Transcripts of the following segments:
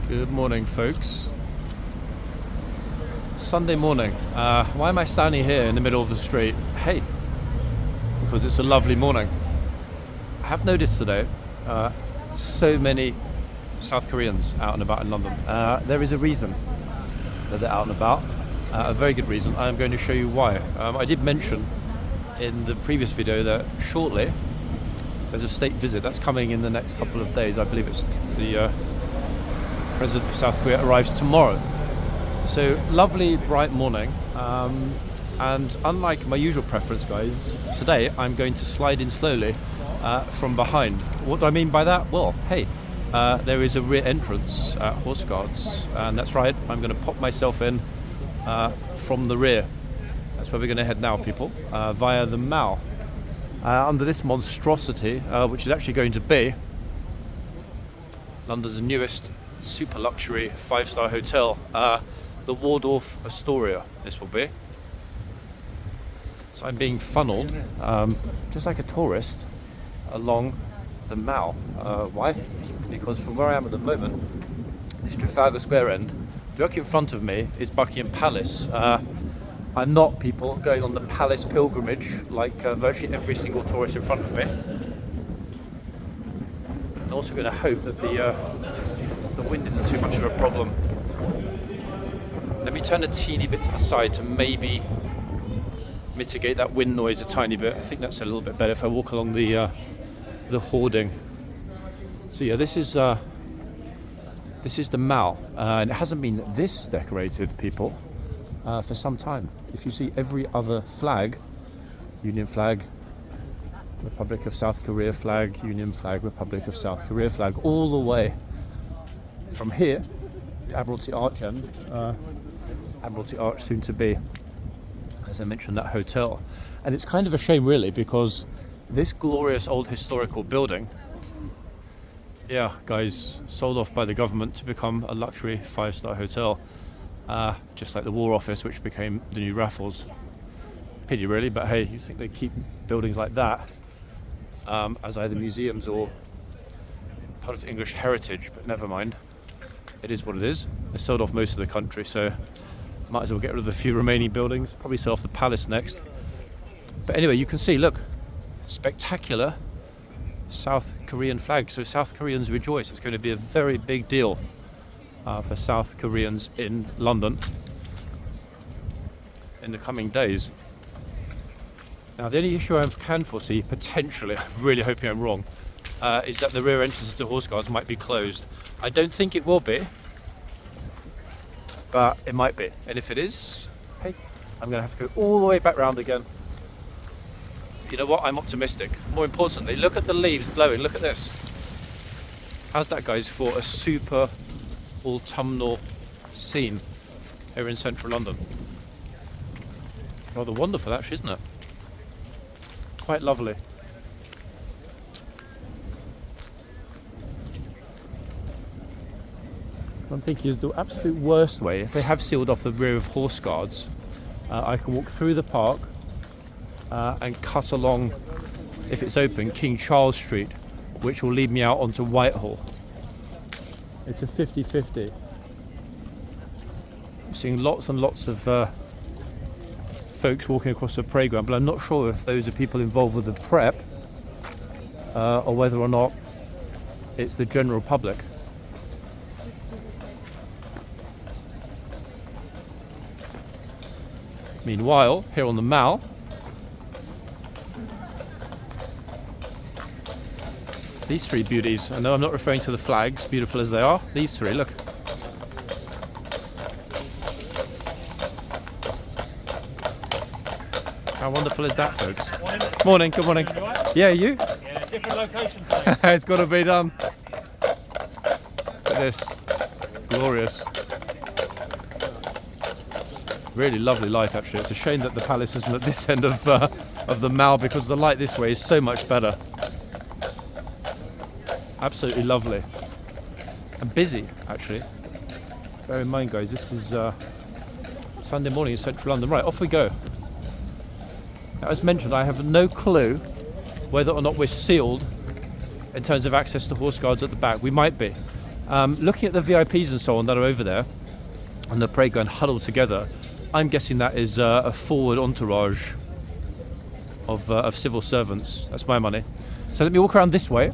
Good morning, folks. Sunday morning. Why am I standing here in the middle of the street? Hey, because it's a lovely morning. I have noticed today so many South Koreans out and about in London. There is a reason that they're out and about, a very good reason. I'm going to show you why. I did mention in the previous video that shortly there's a state visit that's coming in the next couple of days. I believe it's the President of South Korea arrives tomorrow. So lovely bright morning, and unlike my usual preference, guys, today I'm going to slide in slowly from behind. What do I mean by that? Well, hey, there is a rear entrance at horseguards, and that's right, I'm going to pop myself in from the rear. That's where we're going to head now, people, via the Mall, under this monstrosity, which is actually going to be London's newest super luxury 5-star hotel, the Waldorf Astoria. This will be. So I'm being funneled, just like a tourist, along the Mall. Why? Because from where I am at the moment, this Trafalgar Square end, directly in front of me is Buckinghampalace. I'm not, people, going on the palace pilgrimage like virtually every single tourist in front of me. I'm also going to hope that the wind isn't too much of a problem. Let me turn a teeny bit to the side to maybe mitigate that wind noise a tiny bit. I think that's a little bit better if I walk along the hoarding. So yeah, this is the Mall, and it hasn't been this decorated, people, for some time. If you see every other flag, Union flag, Republic of South Korea flag, Union flag, Republic of South Korea flag, all the way from here, the Admiralty Arch end, Admiralty Arch soon to be, as I mentioned, that hotel. And it's kind of a shame, really, because this glorious old historical building, yeah, guys, sold off by the government to become a luxury 5-star hotel, just like the War Office, which became the new Raffles. Pity, really, but hey, you think they keep buildings like that as either museums or part of English heritage, but never mind. It is what it is. They sold off most of the country, so might as well get rid of the few remaining buildings. Probably sell off the palace next. But anyway, you can see, look, spectacular South Korean flag. So South Koreans rejoice. It's going to be a very big deal for South Koreans in London in the coming days. Now, the only issue I can foresee, potentially, I'm really hoping I'm wrong, is that the rear entrance to horseguards might be closed. I don't think it will be, but it might be. And if it is, hey, I'm going to have to go all the way back round again. You know what? I'm optimistic. More importantly, look at the leaves blowing. Look at this. How's that, guys, for a super autumnal scene here in central London? Rather wonderful, actually, isn't it? Quite lovely. I'm thinking is the absolute worst way, if they have sealed off the rear of horseguards, I can walk through the park and cut along, if it's open, King Charles Street, which will lead me out onto Whitehall. It's a 50-50. I'm seeing lots and lots of folks walking across the parade ground, but I'm not sure if those are people involved with the prep or whether or not it's the general public. Meanwhile, here on the Mall, these three beauties, I know I'm not referring to the flags, beautiful as they are, these three, look. How wonderful is that, folks? Morning. Morning, good morning. You all right? Yeah, you? Yeah, different locations, mate. It's got to be done. Look at this. Glorious. Really lovely light, actually. It's a shame that the palace isn't at this end of the Mall, because the light this way is so much better. Absolutely lovely. And busy, actually. Bear in mind, guys, this is Sunday morning in central London. Right, off we go. Now, as mentioned, I have no clue whether or not we're sealed in terms of access to horseguards at the back. We might be. Looking at the VIPs and so on that are over there on the parade ground huddled together, I'm guessing that is a forward entourage of civil servants. That's my money. So let me walk around this way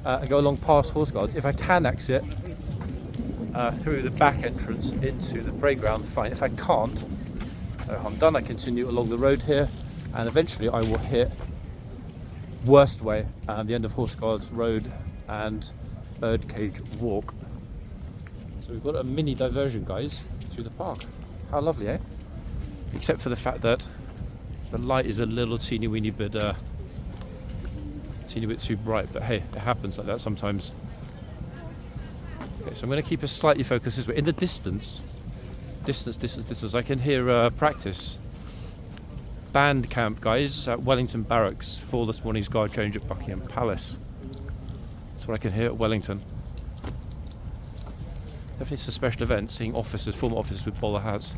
and go along past horse guards. If I can exit through the back entrance into the parade ground, fine. If I can't, I'm done. I continue along the road here, and eventually I will hit worst way, the end of Horse Guards Road and Birdcage Walk. So we've got a mini diversion, guys, through the park. How lovely, eh? Except for the fact that the light is a little teeny weeny bit too bright, but hey, it happens like that sometimes. Okay, so I'm going to keep us slightly focused this way. In the distance, I can hear practice. Band camp, guys, at Wellington Barracks for this morning's guard change at Buckingham Palace. That's what I can hear at Wellington. Definitely it's a special event, seeing officers, former officers with bowler hats.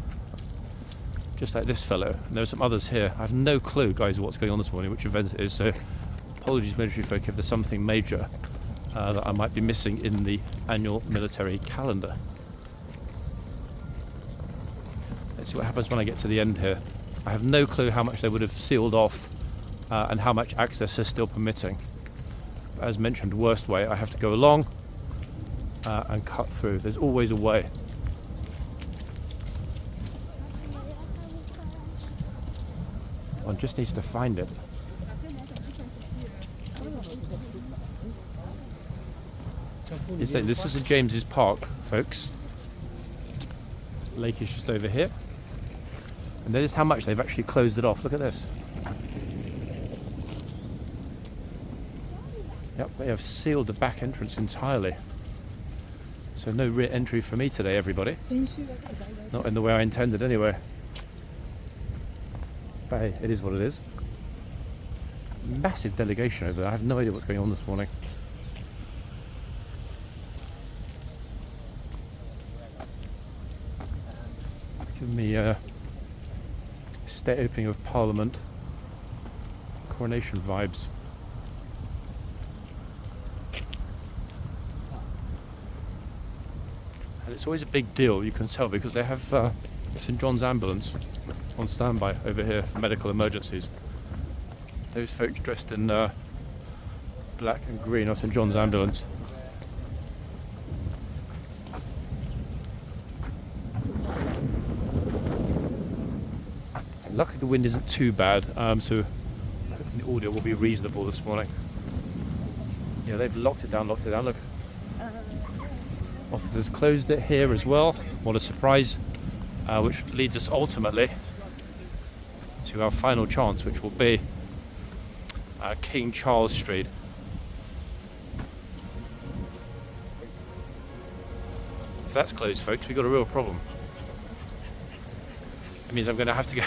Just like this fellow. And there are some others here. I have no clue, guys, what's going on this morning, which event it is, so apologies, military folk, if there's something major that I might be missing in the annual military calendar. Let's see what happens when I get to the end here. I have no clue how much they would have sealed off and how much access they're still permitting. But as mentioned, worst way, I have to go along and cut through. There's always a way. One just needs to find it. This is St James's Park, folks. Lake is just over here. And that is how much they've actually closed it off. Look at this. Yep, they have sealed the back entrance entirely. So no rear entry for me today, everybody. Not in the way I intended anyway. But hey, it is what it is. Massive delegation over there. I have no idea what's going on this morning. Give me state opening of Parliament, coronation vibes. And it's always a big deal, you can tell, because they have St John's ambulance on standby over here for medical emergencies. Those folks dressed in black and green are St John's ambulance. Luckily the wind isn't too bad, so the audio will be reasonable this morning. Yeah, they've locked it down, look. Officers closed it here as well. What a surprise, which leads us ultimately to our final chance, which will be King Charles Street. If that's closed, folks, we've got a real problem. It means I'm going to have to go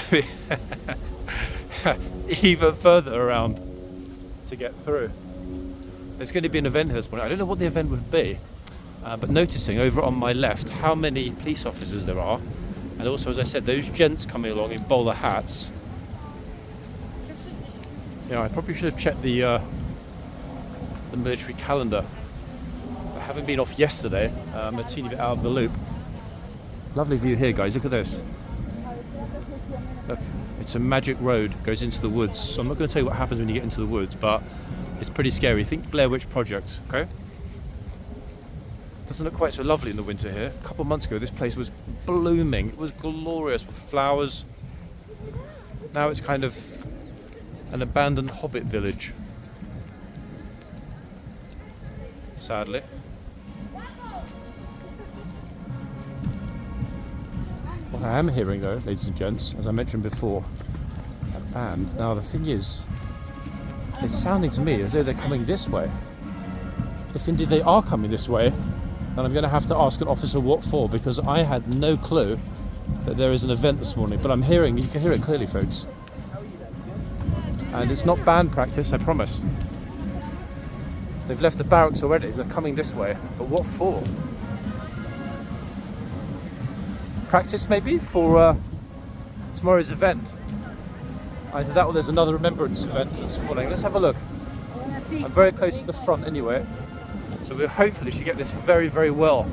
even further around to get through. There's going to be an event here this morning. I don't know what the event would be, but noticing over on my left how many police officers there are, and also, as I said, those gents coming along in bowler hats. I probably should have checked the military calendar. I haven't been off yesterday. I'm a teeny bit out of the loop. Lovely view here, guys. Look at this. Look, it's a magic road, goes into the woods. So I'm not going to tell you what happens when you get into the woods, but it's pretty scary. Think Blair Witch Project, okay? Doesn't look quite so lovely in the winter here. A couple of months ago, this place was blooming. It was glorious with flowers. Now it's kind of an abandoned hobbit village, sadly. What I am hearing though, ladies and gents, as I mentioned before, a band. Now the thing is, it's sounding to me as though they're coming this way. If indeed they are coming this way, then I'm going to have to ask an officer what for, because I had no clue that there is an event this morning. But I'm hearing, you can hear it clearly, folks. And it's not band practice, I promise. They've left the barracks already, they're coming this way. But what for? Practice maybe for tomorrow's event. Either that or there's another remembrance event this morning. Let's have a look. I'm very close to the front anyway. So we hopefully should get this very, very well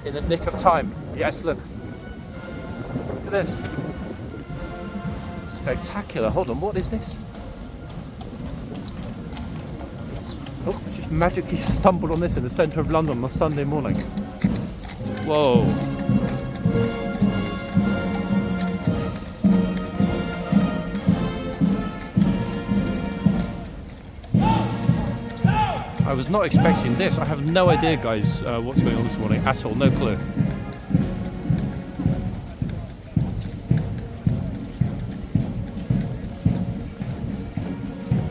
in the nick of time. Yes, look. Look at this. Spectacular. Hold on, what is this? Oh, I just magically stumbled on this in the centre of London on a Sunday morning. Whoa. I was not expecting this. I have no idea, guys, what's going on this morning at all. No clue.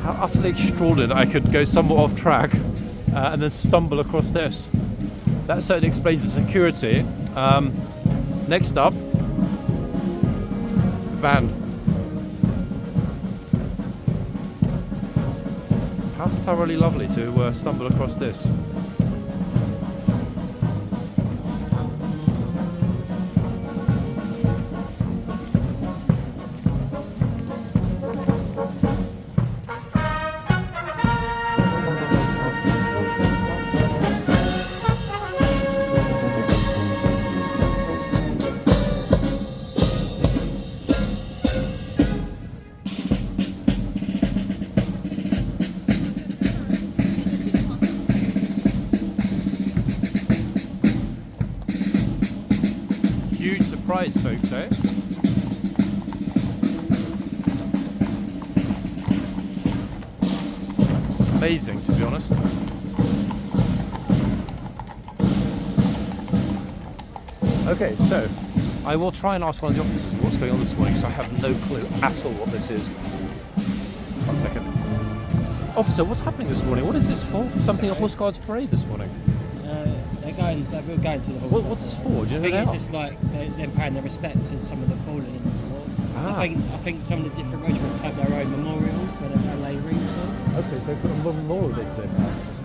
How utterly extraordinary that I could go somewhat off track and then stumble across this. That certainly explains the security. Next up, van. How thoroughly lovely to stumble across this. Huge surprise, folks, eh? Amazing, to be honest. Okay, so I will try and ask one of the officers what's going on this morning, because I have no clue at all what this is. 1 second. Officer, what's happening this morning? What is this for? Something a horseguardsparade this morning? We're going to the horse. What's this for? Do you I know think now? it's just like them paying their respects to some of the fallen in the war. Ah. I think some of the different regiments have their own memorials where they lay wreaths on. Okay, so they put a memorial day today.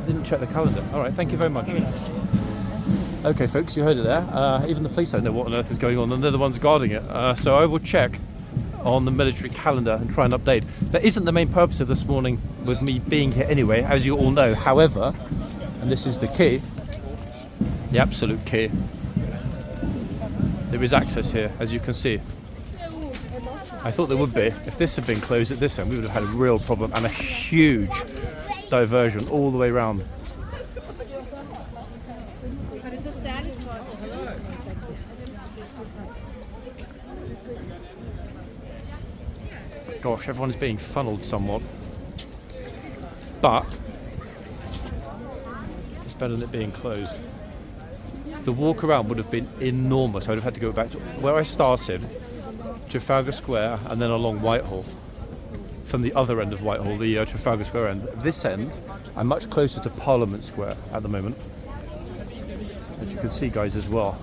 Didn't check the calendar. All right, thank you very much. Something like that. Okay, folks, you heard it there. Even the police don't know what on earth is going on, and they're the ones guarding it. So I will check on the military calendar and try and update. That isn't the main purpose of this morning with me being here anyway, as you all know. However, and this is the key, the absolute key, there is access here, as you can see. I thought there would be. If this had been closed at this end, we would have had a real problem and a huge diversion all the way round. Gosh, everyone's being funneled somewhat. But it's better than it being closed. The walk around would have been enormous. I would have had to go back to where I started, Trafalgar Square, and then along Whitehall. From the other end of Whitehall, the Trafalgar Square end. This end, I'm much closer to Parliament Square at the moment. As you can see, guys, as well.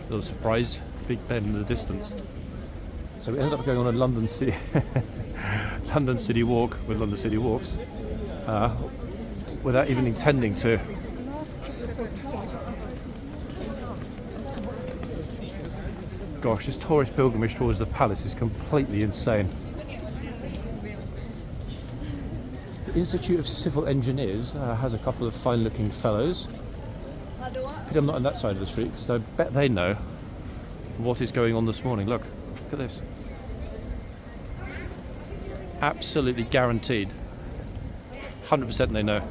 Little surprise, Big Ben in the distance. So we ended up going on a London City walk with London City Walks without even intending to. Gosh, this tourist pilgrimage towards the palace is completely insane. The Institute of Civil Engineers has a couple of fine-looking fellows. Pity I'm not on that side of the street, because I bet they know what is going on this morning. Look at this. Absolutely guaranteed. 100% they know.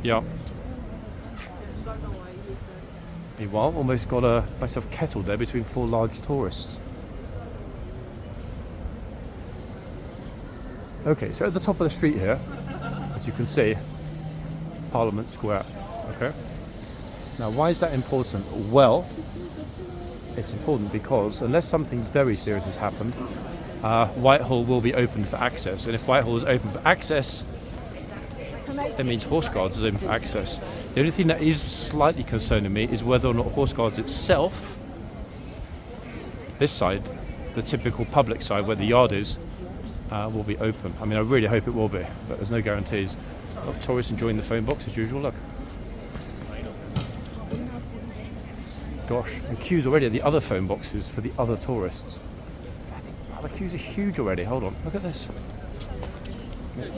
Yeah. Meanwhile, almost got myself kettled there between four large tourists. Okay, so at the top of the street here, as you can see, Parliament Square. Okay. Now, why is that important? Well, it's important because unless something very serious has happened, Whitehall will be open for access. And if Whitehall is open for access, it means horseguards is open for access. The only thing that is slightly concerning me is whether or not horseguards itself, this side, the typical public side where the yard is, will be open. I mean, I really hope it will be, but there's no guarantees. A lot of tourists enjoying the phone box as usual. Look. Gosh, and queues already at the other phone boxes for the other tourists. The queues are huge already. Hold on, look at this.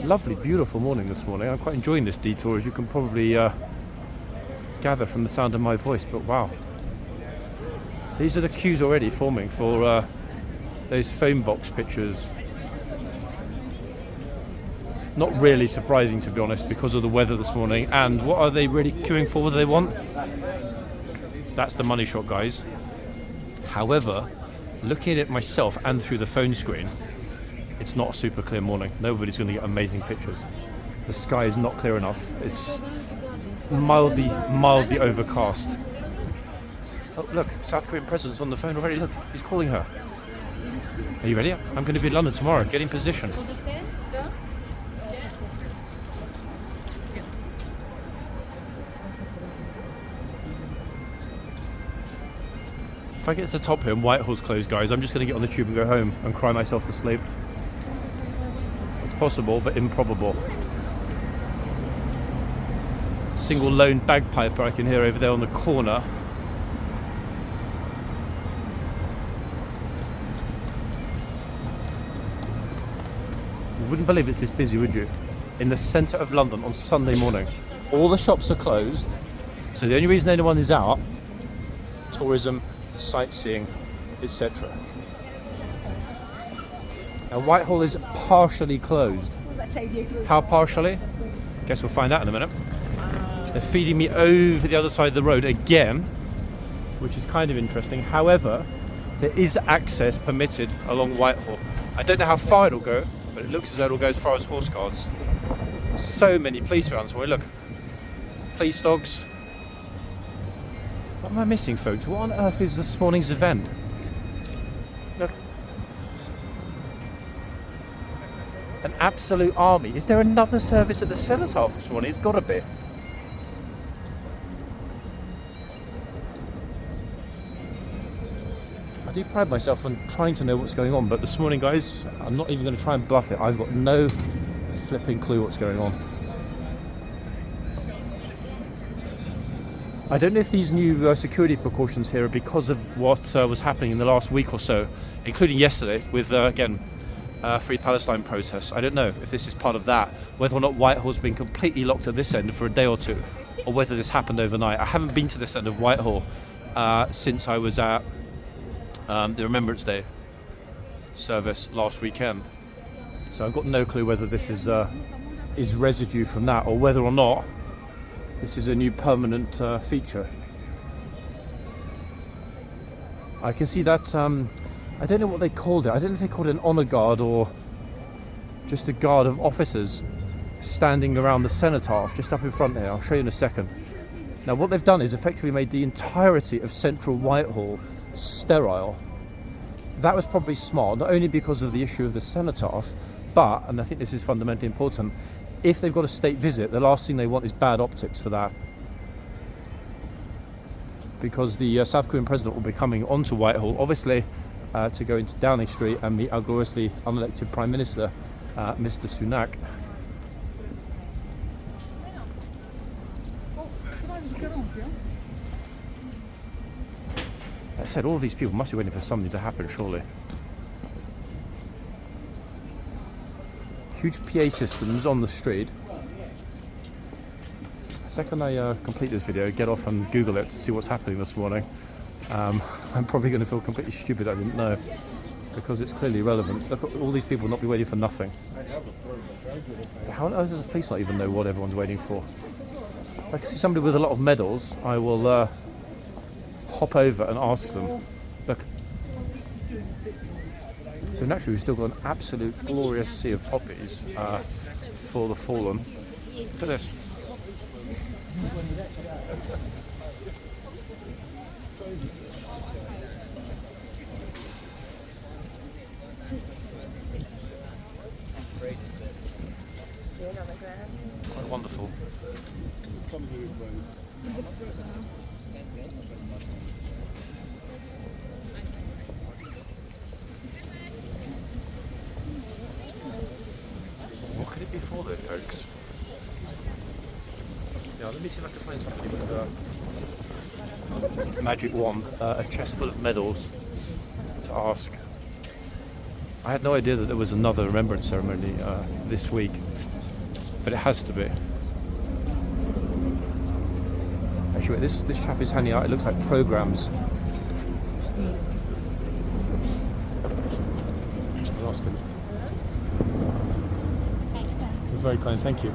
Lovely, beautiful morning this morning. I'm quite enjoying this detour, as you can probably gather from the sound of my voice, but wow. These are the queues already forming for those phone box pictures. Not really surprising, to be honest, because of the weather this morning. And what are they really queuing for? What do they want? That's the money shot, guys. However, looking at it myself and through the phone screen, it's not a super clear morning. Nobody's going to get amazing pictures. The sky is not clear enough. It's mildly overcast. Oh, look, South Korean president's on the phone already. Look, he's calling her. Are you ready? I'm going to be in London tomorrow. Get in position. If I get to the top here and Whitehall's closed, guys, I'm just going to get on the tube and go home and cry myself to sleep. It's possible, but improbable. Single lone bagpiper I can hear over there on the corner. You wouldn't believe it's this busy, would you? In the centre of London on Sunday morning. All the shops are closed, so the only reason anyone is out, tourism, sightseeing, etc. Now Whitehall is partially closed. How partially? Guess we'll find out in a minute. They're feeding me over the other side of the road again, which is kind of interesting. However, there is access permitted along Whitehall. I don't know how far it'll go, but it looks as though it'll go as far as horseguards. So many police vans. Well, look, police dogs. What am I missing, folks? What on earth is this morning's event? Look. An absolute army. Is there another service at the Cenotaph this morning? It's got to be. I do pride myself on trying to know what's going on, but this morning, guys, I'm not even going to try and bluff it. I've got no flipping clue what's going on. I don't know if these new security precautions here are because of what was happening in the last week or so, including yesterday with, again, Free Palestine protests. I don't know if this is part of that, whether or not Whitehall's been completely locked at this end for a day or two, or whether this happened overnight. I haven't been to this end of Whitehall since I was at the Remembrance Day service last weekend. So I've got no clue whether this is residue from that, or whether or not this is a new permanent feature. I can see that, I don't know what they called it. I don't know if they called it an honour guard or just a guard of officers standing around the Cenotaph just up in front here. I'll show you in a second. Now what they've done is effectively made the entirety of central Whitehall sterile. That was probably smart, not only because of the issue of the Cenotaph, but, and I think this is fundamentally important, if they've got a state visit, the last thing they want is bad optics for that. Because the South Korean president will be coming onto Whitehall, obviously, to go into Downing Street and meet our gloriously unelected Prime Minister, Mr. Sunak. That said, all of these people must be waiting for something to happen, surely. Huge PA systems on the street. The second I complete this video, get off and Google it to see what's happening this morning. I'm probably going to feel completely stupid I didn't know, because it's clearly relevant. Look at all these people not be waiting for nothing. How on earth does the police not even know what everyone's waiting for? If I can see somebody with a lot of medals, I will hop over and ask them. Look. So naturally we've still got an absolute glorious sea of poppies for the fallen. Look at this. Quite wonderful. What could it be for though, folks? Yeah, let me see if I can find somebody with a magic wand, a chest full of medals to ask. I had no idea that there was another remembrance ceremony this week. but it has to be. Actually, wait, this chap is handing out, it looks like programs. I'll ask him. You're very kind, thank you.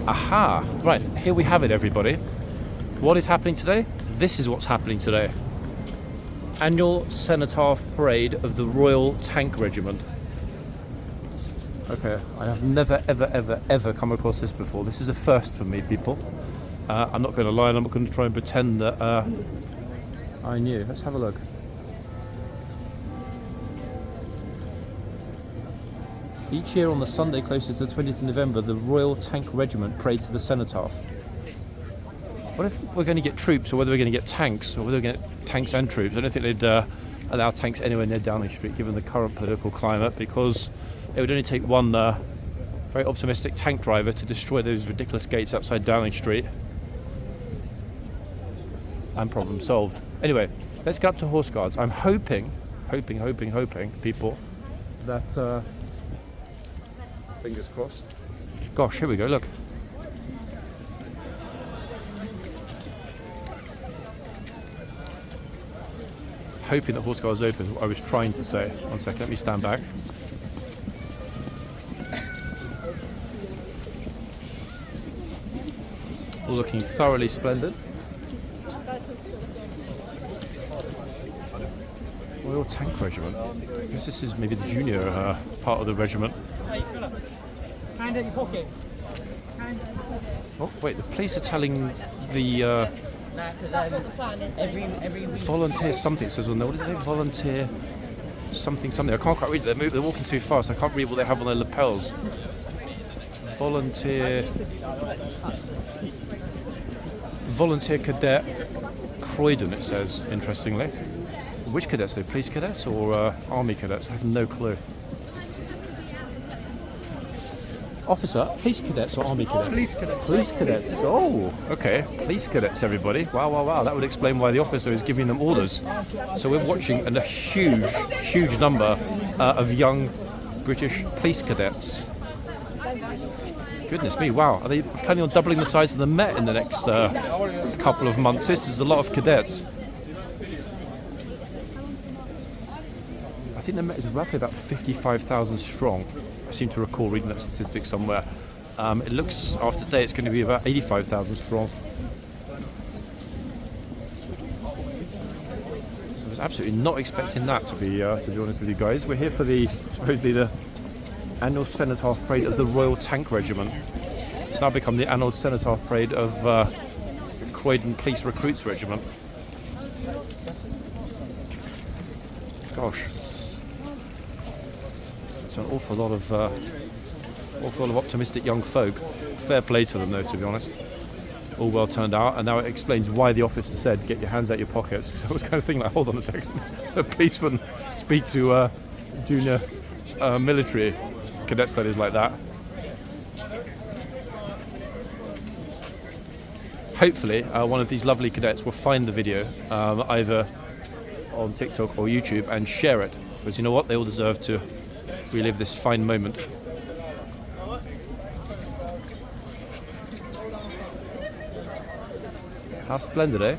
Aha! Right, here we have it, everybody. What is happening today? This is what's happening today. Annual Cenotaph Parade of the Royal Tank Regiment. Okay, I have never, ever come across this before. This is a first for me, people. I'm not going to lie, and I'm not going to try and pretend that I knew. Let's have a look. Each year on the Sunday closest to the 20th of November, the Royal Tank Regiment parade to the Cenotaph. What if we're going to get troops, or whether we're going to get tanks, or whether we're going to get tanks and troops? I don't think they'd allow tanks anywhere near Downing Street, given the current political climate, because it would only take one very optimistic tank driver to destroy those ridiculous gates outside Downing Street. And problem solved. Anyway, let's get up to Horse Guards. I'm hoping, people, that... fingers crossed. Gosh, here we go, look. Hoping that Horse Guards open is what I was trying to say. One second, let me stand back. All looking thoroughly splendid. Royal Tank Regiment. I guess this is maybe the junior part of the regiment. Hand in your pocket. Oh, wait, the police are telling the volunteer something. It says on there, what is it? Volunteer something. I can't quite read it. They're walking too fast. I can't read what they have on their lapels. Volunteer Cadet Croydon, it says, interestingly. Which cadets though? Police cadets or army cadets? I have no clue. Officer, police cadets or army cadets? Police cadets. Police cadets. Oh, okay. Police cadets, everybody. Wow. That would explain why the officer is giving them orders. So we're watching a huge number of young British police cadets. Goodness me, wow. Are they planning on doubling the size of the Met in the next couple of months? This is a lot of cadets. I think the Met is roughly about 55,000 strong. I seem to recall reading that statistic somewhere. It looks, after today, it's going to be about 85,000 strong. I was absolutely not expecting that, to be honest with you guys. We're here for supposedly the annual Cenotaph Parade of the Royal Tank Regiment. It's now become the annual Cenotaph Parade of Croydon Police Recruits Regiment. Gosh. It's an awful lot of optimistic young folk. Fair play to them, though, to be honest. All well turned out, and now it explains why the officer said, "Get your hands out your pockets." Because I was kind of thinking, like, hold on a second, a policeman speak to junior military cadets, that is, like that. Hopefully, one of these lovely cadets will find the video either on TikTok or YouTube and share it, because you know what, they all deserve to relive this fine moment. How splendid, eh?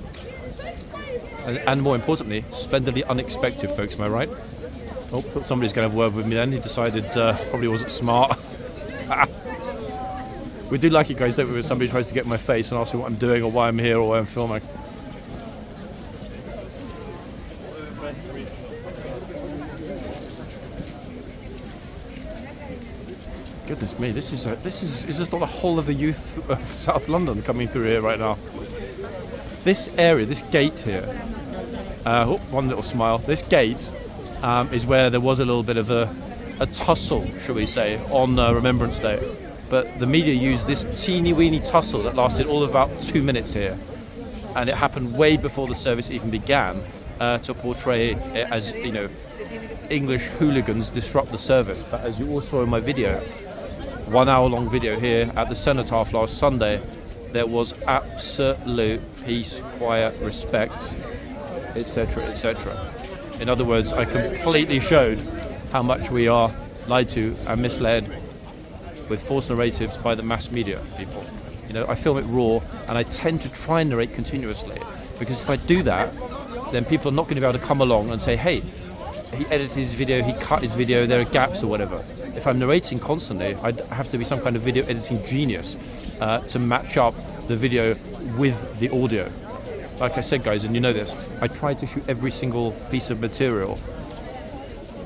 And more importantly, splendidly unexpected, folks, am I right? Oh, thought somebody's going to have a word with me then. He decided probably wasn't smart. We do like it, guys, don't we, when somebody tries to get in my face and ask me what I'm doing or why I'm here or why I'm filming. Goodness me, is this not the whole of the youth of South London coming through here right now? This area, this gate here, one little smile, this gate is where there was a little bit of a tussle, shall we say, on Remembrance Day. But the media used this teeny weeny tussle that lasted all of about 2 minutes here. And it happened way before the service even began to portray it as, you know, English hooligans disrupt the service. But as you all saw in my video, 1 hour long video here at the Cenotaph last Sunday, there was absolute peace, quiet, respect, etc., etc. In other words, I completely showed how much we are lied to and misled with false narratives by the mass media people. You know, I film it raw, and I tend to try and narrate continuously, because if I do that, then people are not going to be able to come along and say, hey, he edited his video, he cut his video, there are gaps or whatever. If I'm narrating constantly, I'd have to be some kind of video editing genius to match up the video with the audio. Like I said, guys, and you know this, I tried to shoot every single piece of material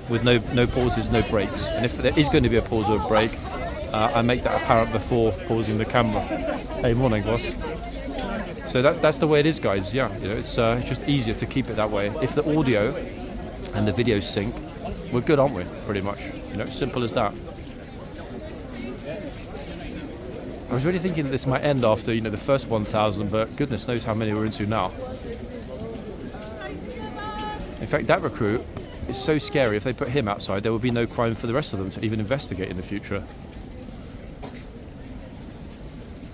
with no pauses, no breaks. And if there is going to be a pause or a break, I make that apparent before pausing the camera. Hey, morning, boss. So that's the way it is, guys. Yeah, you know, it's just easier to keep it that way. If the audio and the video sync, we're good, aren't we? Pretty much. You know, simple as that. I was really thinking that this might end after, you know, the first 1,000, but goodness knows how many we're into now. In fact, that recruit is so scary. If they put him outside, there will be no crime for the rest of them to even investigate in the future.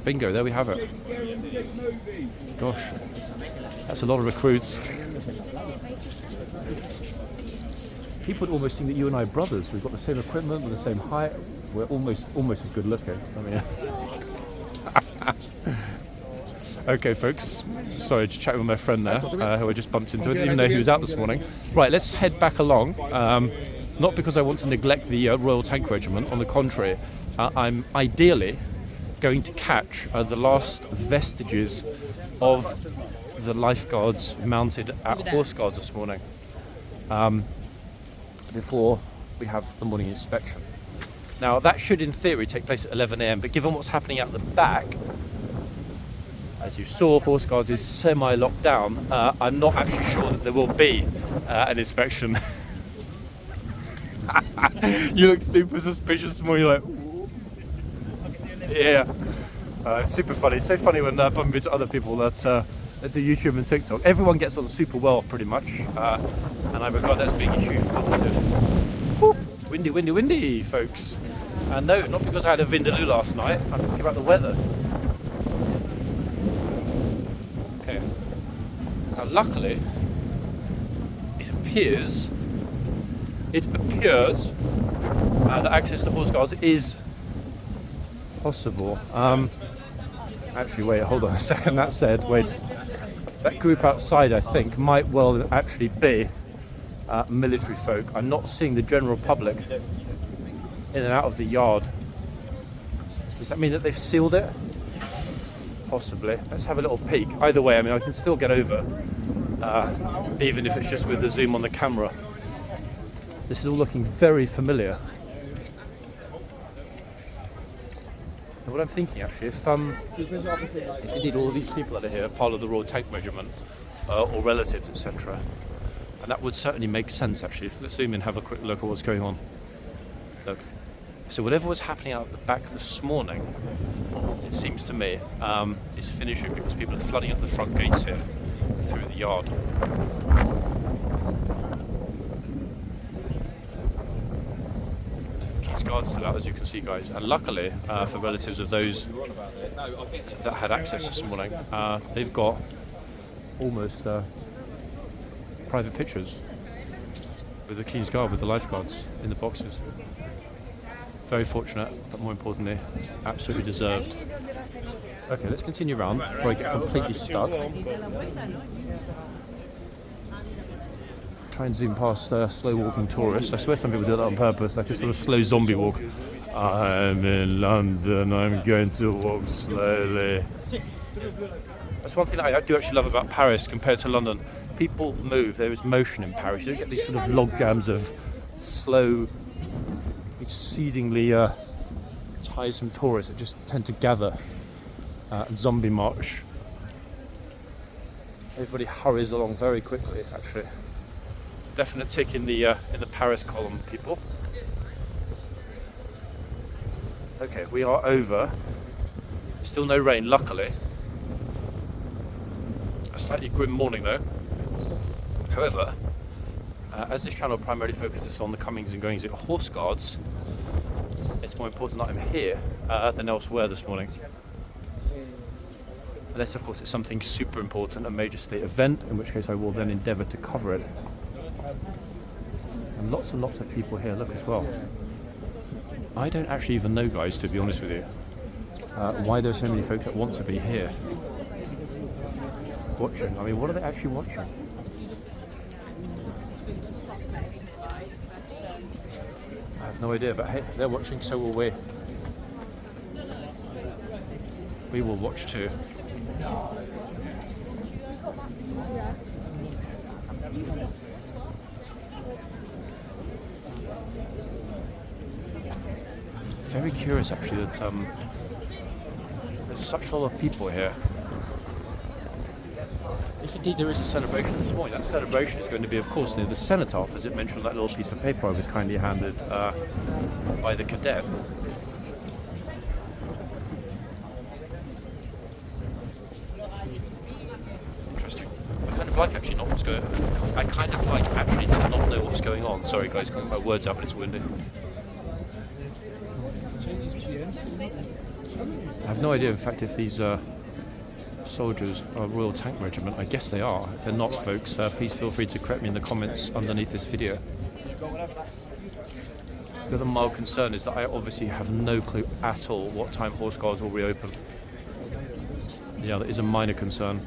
Bingo, there we have it. Gosh, that's a lot of recruits. People would almost think that you and I are brothers. We've got the same equipment, we're the same height. We're almost as good looking. I mean, okay, folks. Sorry, just chatting with my friend there, who I just bumped into. I didn't even know he was out this morning. Right, let's head back along. Not because I want to neglect the Royal Tank Regiment. On the contrary, I'm ideally going to catch the last vestiges of the lifeguards mounted at horseguards this morning, before we have the morning inspection. Now that should in theory take place at 11 AM, but given what's happening out the back, as you saw, horseguards is semi-locked down. I'm not actually sure that there will be an inspection. You look super suspicious more, you're like, yeah. Super funny. It's so funny when bumping into other people that do YouTube and TikTok. Everyone gets on super well, pretty much, and I regard that as being a huge positive. Woo! It's windy, windy, windy, folks. No, not because I had a vindaloo last night. I'm talking about the weather. Okay. Now, luckily, it appears that access to horseguards is possible. Actually, wait, hold on a second. That said, wait, that group outside, I think, might well actually be military folk. I'm not seeing the general public in and out of the yard. Does that mean that they've sealed it? Possibly. Let's have a little peek. Either way, I mean, I can still get over, even if it's just with the zoom on the camera. This is all looking very familiar. And what I'm thinking, actually, if indeed all of these people that are here are part of the Royal Tank Regiment, or relatives, etc., and that would certainly make sense, actually. Let's zoom in and have a quick look at what's going on. Look. So whatever was happening out the back this morning, it seems to me, is finishing, because people are flooding up the front gates here through the yard. Guards still out, as you can see, guys, and luckily for relatives of those that had access this morning, they've got almost private pictures with the King's Guard, with the lifeguards in the boxes. Very fortunate, but more importantly, absolutely deserved. Okay, let's continue around before I get completely stuck. Try and zoom past slow walking tourists. I swear some people do that on purpose, like a sort of slow zombie walk. I'm in London, I'm going to walk slowly. That's one thing that I do actually love about Paris compared to London. People move, there is motion in Paris. You don't get these sort of log jams of slow, exceedingly tiresome tourists that just tend to gather and zombie march. Everybody hurries along very quickly, actually. Definite tick in the Paris column, people. Okay, we are over. Still no rain, luckily. A slightly grim morning, though. However, as this channel primarily focuses on the comings and goings of horseguards, it's more important that I'm here than elsewhere this morning. Unless, of course, it's something super important, a major state event, in which case I will then endeavour to cover it. And lots of people here, look as well. I don't actually even know, guys, to be honest with you, why there's so many folk that want to be here watching. I mean, what are they actually watching? I have no idea, but hey, they're watching, so will we. We will watch too. Very curious, actually, that there's such a lot of people here. If indeed there is a celebration this morning, that celebration is going to be, of course, near the cenotaph, as it mentioned on that little piece of paper I was kindly handed by the cadet. Interesting. I kind of like actually not what's going on. I kind of like actually to not know what's going on. Sorry guys, can't get my words out, but it's windy. I have no idea, in fact, if these soldiers are Royal Tank Regiment. I guess they are. If they're not, folks, please feel free to correct me in the comments underneath this video. The other mild concern is that I obviously have no clue at all what time Horse Guards will reopen. Yeah, that is a minor concern.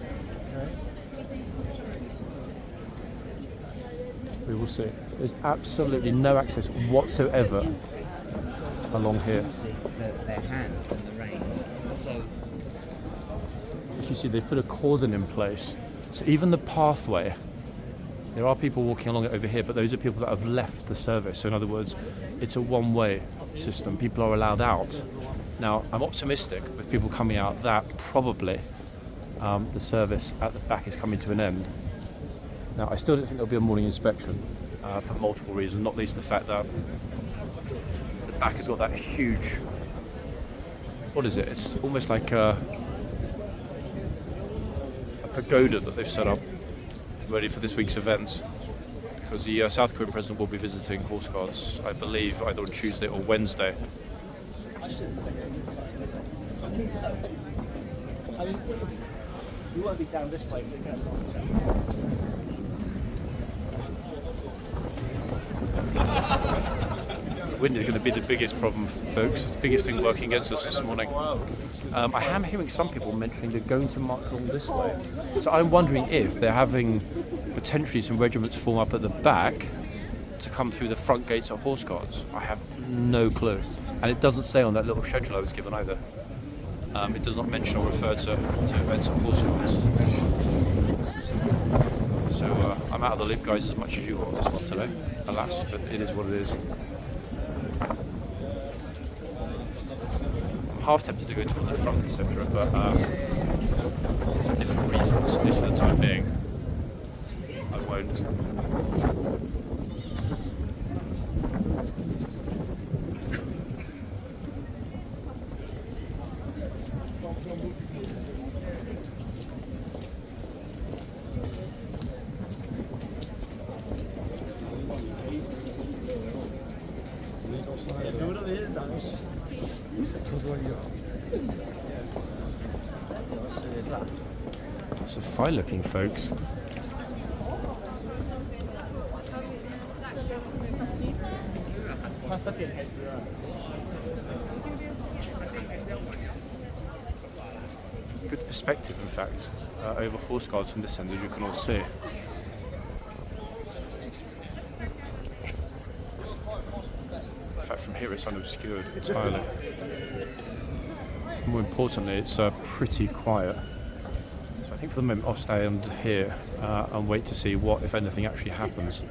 We will see. There's absolutely no access whatsoever along here. Their hand in the rain. So If you see, they've put a cordon in place. So even the pathway, there are people walking along it over here, but those are people that have left the service. So in other words, it's a one-way system. People are allowed out. Now, I'm optimistic with people coming out that probably the service at the back is coming to an end. Now, I still don't think there'll be a morning inspection for multiple reasons, not least the fact that the back has got that huge, what is it? It's almost like a pagoda that they've set up ready for this week's events, because the South Korean president will be visiting Horse Guards, I believe, either on Tuesday or Wednesday. you won't be down this way. Wind is going to be the biggest problem, folks. It's the biggest thing working against us this morning. I am hearing some people mentioning they're going to march along this way. So I'm wondering if they're having potentially some regiments form up at the back to come through the front gates of Horse Guards. I have no clue. And it doesn't say on that little schedule I was given either. It does not mention or refer to events of Horse Guards. So I'm out of the loop, guys, as much as you are on this one today. Alas, but it is what it is. I'm half tempted to go towards the front, etc., but for different reasons, at least for the time being, I won't. It's a fine looking, folks. Good perspective, in fact, over Horse Guards in this end, as you can all see. In fact, from here it's unobscured entirely. More importantly, it's pretty quiet. So I think for the moment I'll stay under here and wait to see what, if anything, actually happens.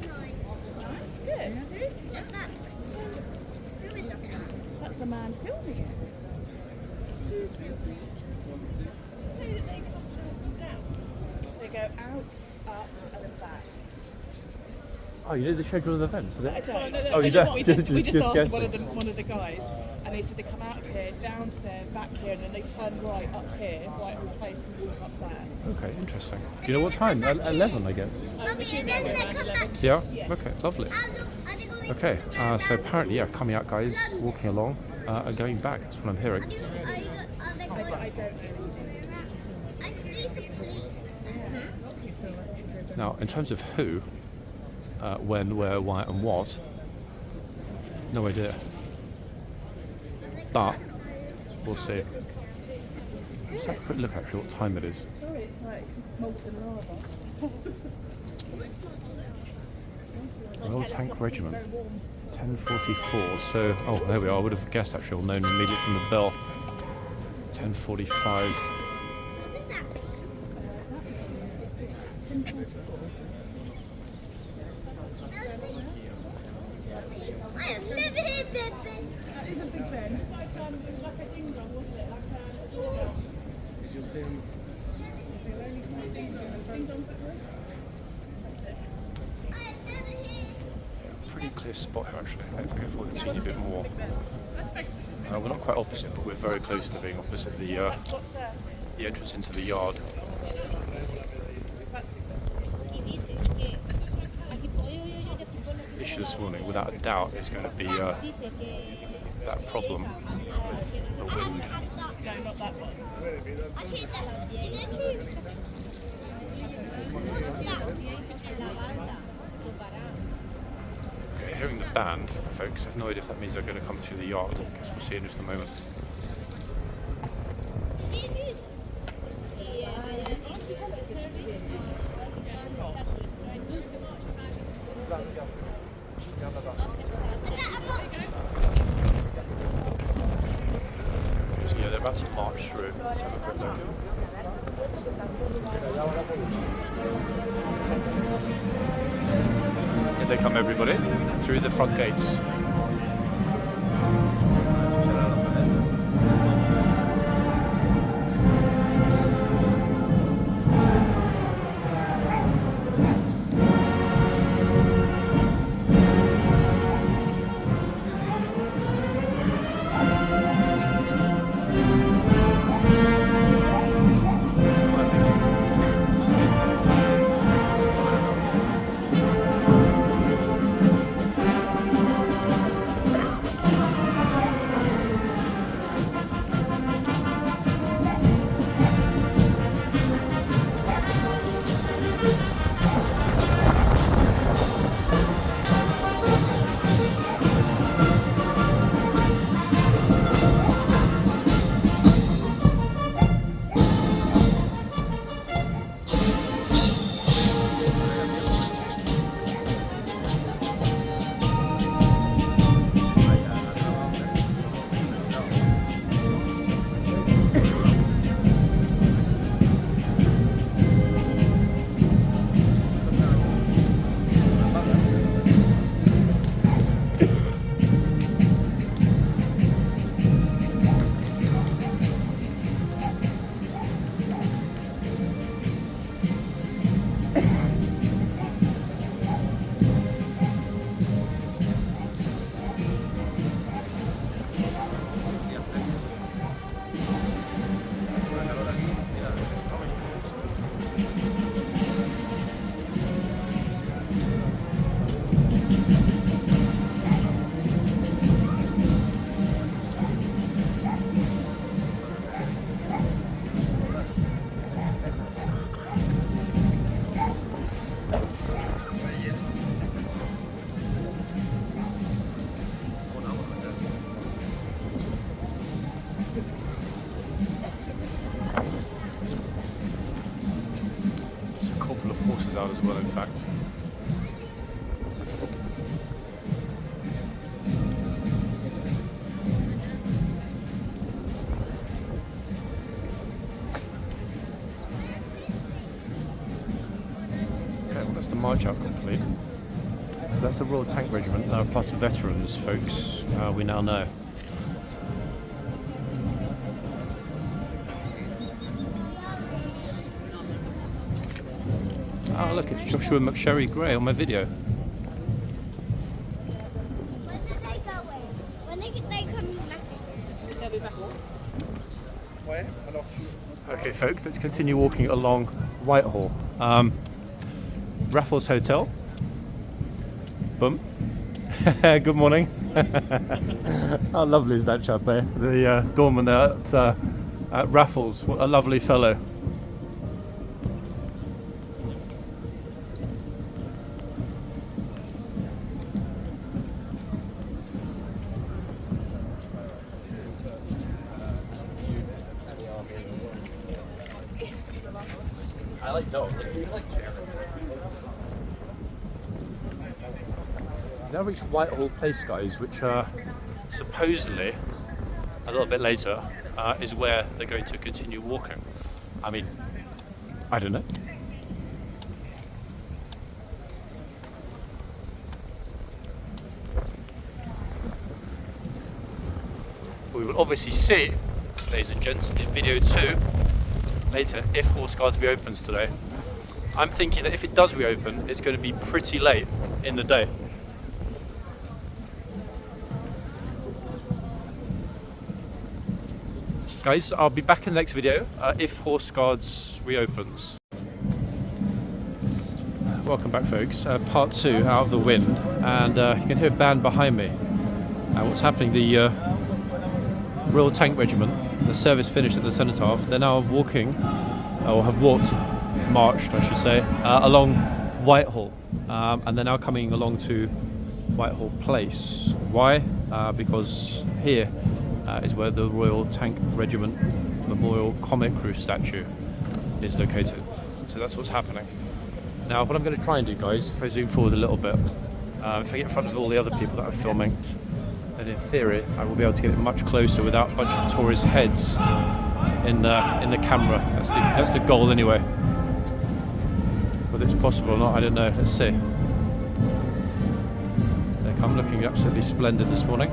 That's good. That's a man filming it. They go out, up, and then back. Oh, you know the schedule of events, is it? I don't. Oh, you don't? We just asked guessing. one of the guys, and they said they come out of here, down to there, back here, and then they turn right up here, right on place, and walk up there. Okay, interesting. Do you know what time? 11, I guess. Yeah? Okay, lovely. Okay, so apparently, yeah, coming out, guys, walking along, and going back. That's what I'm hearing. I don't know. Now, in terms of who, when, where, why, and what, No idea. But we'll see. Let's have a quick look actually what time it is. Sorry, it's like molten lava. Royal Tank Regiment. 10:44. So, oh, there we are. I would have guessed actually, or known immediately from the bell. 10:45. I have never heard that. That is a big Ben. It was like a ding dong, wasn't it? Like a doorbell. Because you'll see them. Ding dong that was. I have never heard. Pretty clear spot here actually. Let's go forward and see a bit more. We're not quite opposite, but we're very close to being opposite the entrance into the yard. The issue this morning, without a doubt, is going to be that problem with the wind. No, not that one. I hear that. Okay, hearing the band, folks, I have no idea if that means they're going to come through the yard. I guess we'll see in just a moment. So yeah, they're about to march through. Let's have a quick look. Here they come, everybody, through the front gates. Out as well, in fact. Okay, well that's the march out complete. So that's the Royal Tank Regiment, plus veterans, folks, we now know. Oh look, it's Joshua McSherry Gray on my video. When are they going? When are they coming back again? They'll be back. Where? Okay folks, let's continue walking along Whitehall. Raffles Hotel. Boom. Good morning. How lovely is that chap, eh? The doorman there at Raffles. What a lovely fellow. I like dogs. We've now reached Whitehall Place, guys, which supposedly a little bit later is where they're going to continue walking. I mean, I don't know. We will obviously see, ladies and gents, in video 2 later if Horse Guards reopens today. I'm thinking that if it does reopen, it's going to be pretty late in the day. Guys, I'll be back in the next video if Horse Guards reopens. Welcome back, folks. Part 2, out of the wind, and you can hear a band behind me. What's happening? The Royal Tank Regiment, the service finished at the Cenotaph. They're now walking, or have walked, marched, I should say, along Whitehall, and they're now coming along to Whitehall Place. Why? Because here is where the Royal Tank Regiment Memorial Comic Crew statue is located. So that's what's happening. Now, what I'm going to try and do, guys, if I zoom forward a little bit, if I get in front of all the other people that are filming, and in theory, I will be able to get it much closer without a bunch of tourists' heads in the camera. That's the goal, anyway. Whether it's possible or not, I don't know. Let's see. They come looking absolutely splendid this morning.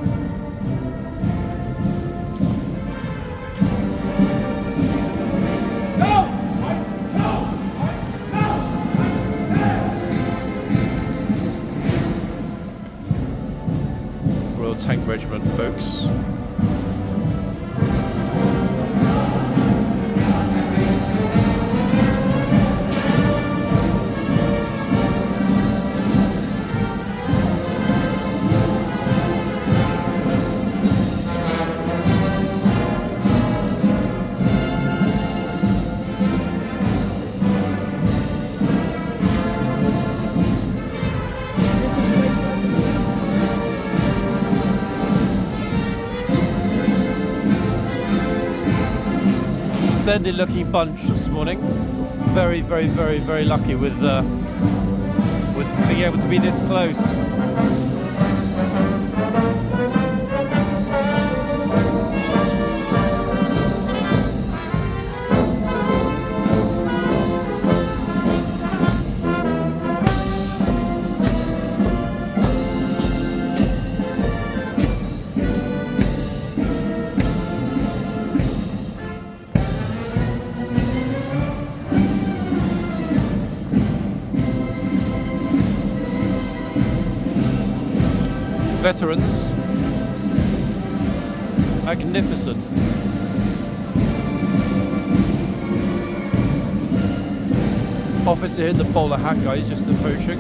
Tank Regiment, folks. Splendid looking bunch this morning. Very, very, very, very lucky with being able to be this close. Veterans, magnificent. Officer in the bowler hat, guys, just approaching.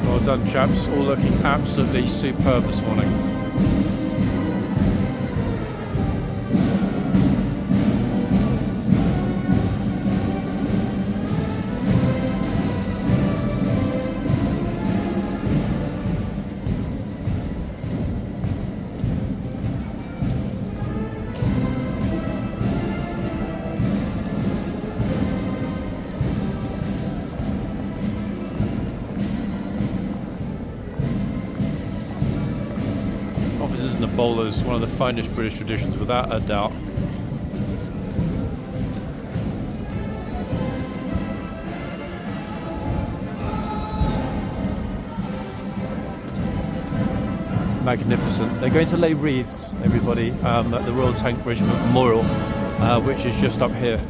Well done, chaps, all looking absolutely superb this morning. The bowlers, one of the finest British traditions, without a doubt. Magnificent. They're going to lay wreaths, everybody, at the Royal Tank Regiment Memorial, which is just up here.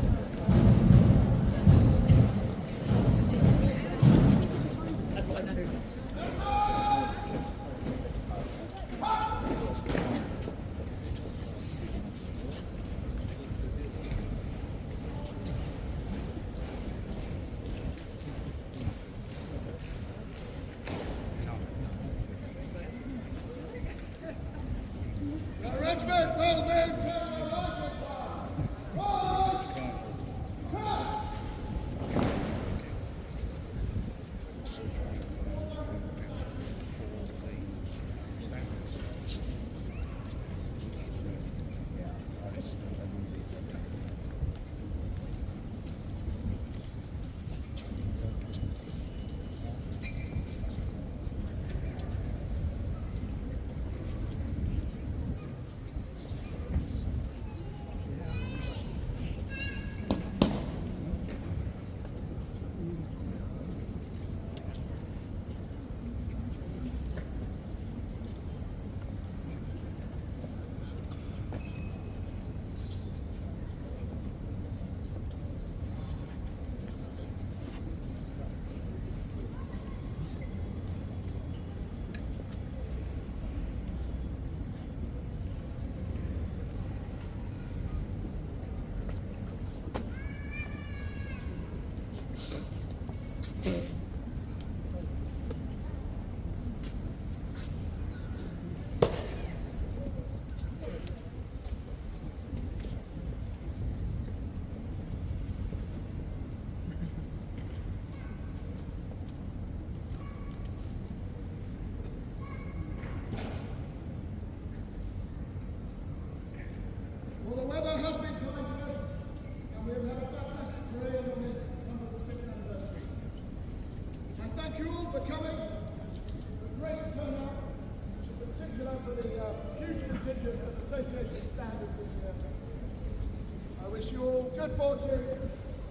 all good fortune,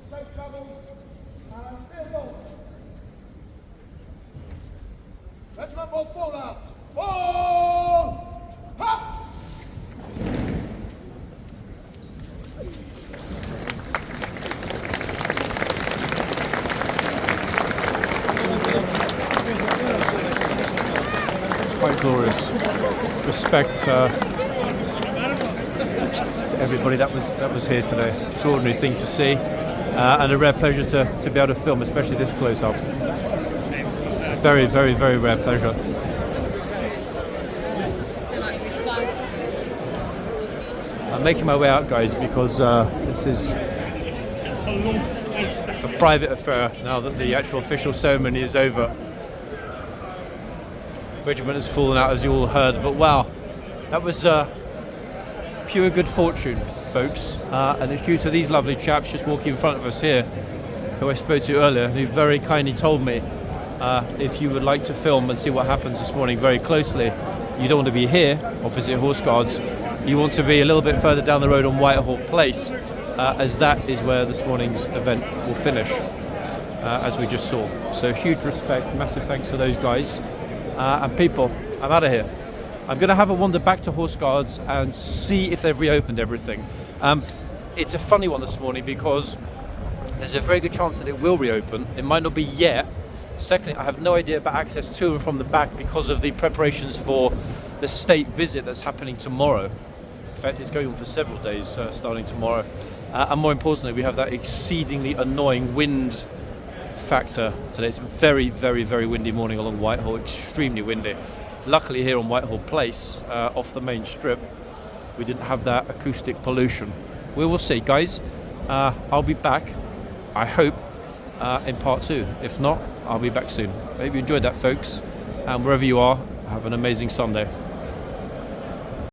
safe travels, and fear not. Regiment will fall out. Fall! Ha! Quite glorious. Respect to everybody that was here today. Extraordinary thing to see, and a rare pleasure to be able to film, especially this close up. Very, very, very rare pleasure. I'm making my way out, guys, because this is a private affair now that the actual official ceremony is over. Regiment has fallen out, as you all heard, but wow, that was pure good fortune, folks, and it's due to these lovely chaps just walking in front of us here, who I spoke to earlier, who very kindly told me if you would like to film and see what happens this morning very closely, you don't want to be here opposite Horse Guards, you want to be a little bit further down the road on Whitehall Place, as that is where this morning's event will finish, as we just saw. So huge respect, massive thanks to those guys. And people, I'm out of here. I'm going to have a wander back to Horse Guards and see if they've reopened everything. It's a funny one this morning because there's a very good chance that it will reopen. It might not be yet. Secondly, I have no idea about access to and from the back because of the preparations for the state visit that's happening tomorrow. In fact, it's going on for several days, starting tomorrow. And more importantly, we have that exceedingly annoying wind factor today. It's a very, very, very windy morning along Whitehall, extremely windy. Luckily here on Whitehall Place, off the main strip, we didn't have that acoustic pollution. We will see, guys. I'll be back, I hope, in part 2. If not, I'll be back soon. I hope you enjoyed that, folks, and wherever you are, have an amazing Sunday.